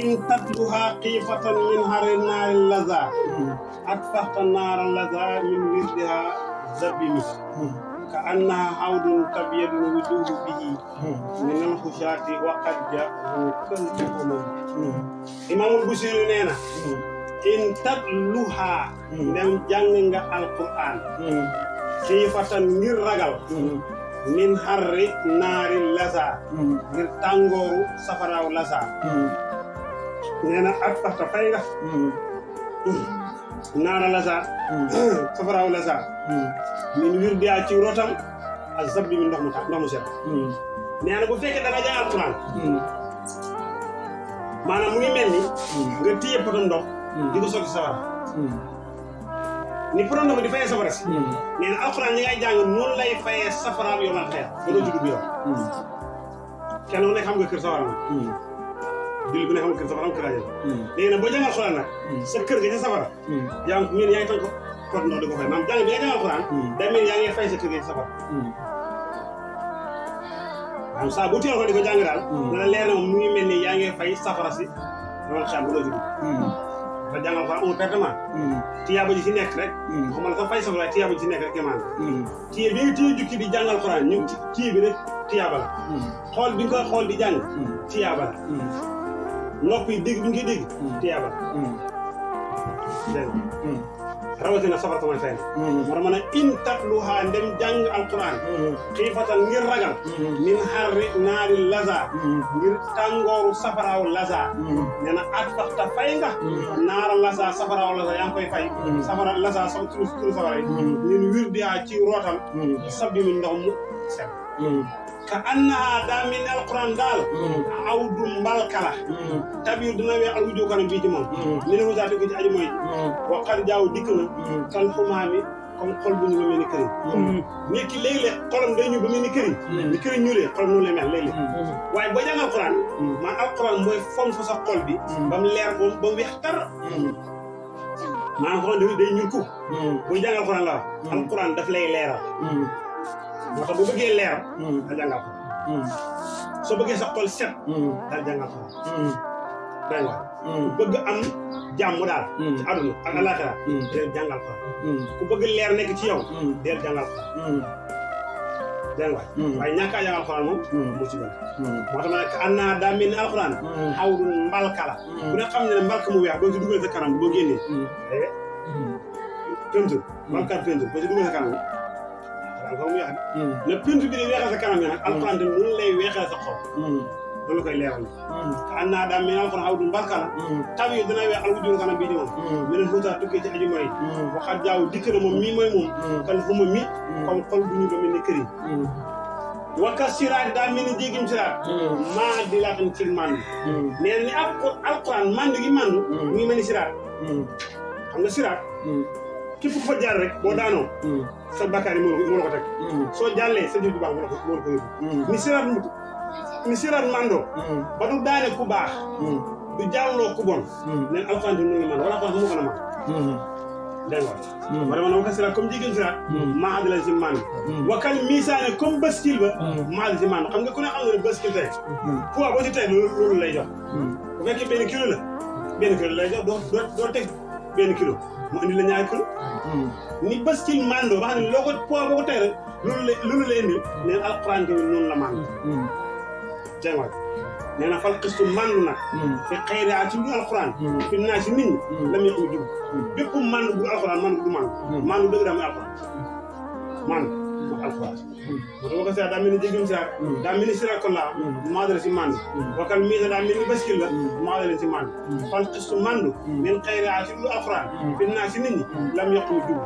in tatluha xiifatan min hari naari laza atfaxta naara laza min wirdiha zabimi ka annaha hawdun tabyadu wujuhu bihi min alxushaati wa qad jaahu kalbuhum Imaamul Busiri nee na in tatluha ndem jàng nga alquran xiifatan ngir ragal min harri naari lasa ngir tàngooru safaraaw lasa nee na ak taxta fay nga naara lasa safaraaw lasa min wir diyaa ci rotam ak zabbi mi ndox mu set nee na bu fekkee da nga jàng alquran maanaam mu ngi mel ni nga téye poto ndox di ko sotti safara ni poto ndox di fayee safara si nee na alxuraan ñi ngay jàng noonu lay fayee safaraam yomal xeer ba doo ci dugg yow kenn ku nekk xam nga kër safara na julli bu ne xam nga kër safara am kër ajal léegi nag boo jàng alxuraan nag sa kër ga ca safara yaa ngi yaa ngi tan ko poto ndox di ko fay maanaam jàng bi nga jàng alxuraan day mel yaa ngi fay sa kër ga ca safara am saa bu teel ko di ko jàng daal dana leer na moom mu ngi mel ni yaa ngi fay safara si yomal xeer ba doo ci dugg dafa jàngal alxuraan amul pertement tiyaaba ji ci nekk rek xam la sa fay safara tiyaaba ji ci nekk rek kéemaan tiye bi nga tiye jukki di jàngal alxuraan ñu kii bi rek tiyaaba la xool bi nga koy xool di jàng tiyaaba la nopp yi dégg bi nga koy dégg tiyaaba la dégg rawatina safara tamay fay moo tax ma ne in tatluha ndem jàng alquran xiifatan ngir ragal min harri naari laza ngir tàngooru safaraaw laza nee na at faxta fay nga naara laza safaraaw laza yaa ngi koy fay safara laza sa turu safara yi ñun wir diyaa ci rootal sabbi mi ndox mu set ka annaha daa mel ni alquran daal aw du mbalkala tabir dina wee al wujoo kanam bii ci moom mi ne wusaati ko ci aji mooy waqar jaaw dikk na kan xumaami comme xol bu ñu ba mel ni këriñ nit ki léeg-léeg xolam day ñu ba mel ni këriñ ni këriñ ñuulee xolam noonu lay mel léeg-léeg waaye boo jàng alquran maa alquran mooy fom fa sa xol bi ba mu leer ba mu weex tar maanaam xolam day ñuul ku boo jàng alquran la wax alquran daf lay leeral moo tax bu bëggee leer da jàngal ko soo bëggee sa xol set daal jàngal ko dégg nga bëgg am jàmm daal ci àdduna ak àllaaxira deel jàngal ko ku bëgg leer nekk ci yow deel jàngal ko dégg nga waaye ñàkk a jàngal alxuraan moom mu ci gën moo tax ma ne an naa daa mel ni alxuraan xawdun mbalka la ku ne xam ne mbalka mu weex boo ci dugal sa kanam boo génnee dégg peinture mbalka peinture boo ci dugal sa kanam alxuraan mu weex ne peinture bi di weexal sa kanam yi nag alxuraan tamit noonu lay weexal sa xol loolu koy leeral ka an naa daa mel ni alxuraan xawdun mbalka la taw yi dina weex al wujur kanam bii di moom meneen xuutaa tukkee ci aju mooy waxaat jaaw dikk na moom mii mooy moom kan xuma mi comme xol bu ñu ba mel ni këriñ wakka siraat daa mel ni jéegim siraat maa di laatan ci mànd nee ni alxuraan mànd gi mànd mu ngi mel ni siraat xam nga siraat képp ku fa jaar rek boo daanoo sa bakkaar yi moo la ko teg soo jàllee sa jëf ju baax moo la ko yóbbu ni siraat màndoo ba du daane ku baax du jàlloo ku bon neen alxuraan di mu ngi mànd wala alxuraan mu ko na mànd dégg nga ma dama ne wakka siraat comme jéegim siraat maa di la ci mànd wakkal miisaane comme baskil ba maa di ci mànd xam nga ku ne xam nga ne baskil tey poids boo ci tey loolu lay jox bu fekkee benn kilo lay jox doo teg benn kilo mu indi la ñaari kilo ni baskil màndoo ba xam ne loo ko poids boo ko tey rek loolu la indi neen alxuraan tamit noonu la mànd dégg nga nee na fal xistu màndu nag fi xëy na ci lu alxuraan fi naa si nit ñi la muy am jub bépp màndu bu alxuraan màndu du màndu dëgg daa muy alxuraan màndu mu alxuraan moo tax wakka siraat daa mel ni jégim siraat daa mel ni siraat ko laa maadala si màndu wakkal miisa daa mel ni baskil la maadala si màndu fal xistu màndu min xëy na ci lu alxuraan fi naa si nit ñi la muy am jub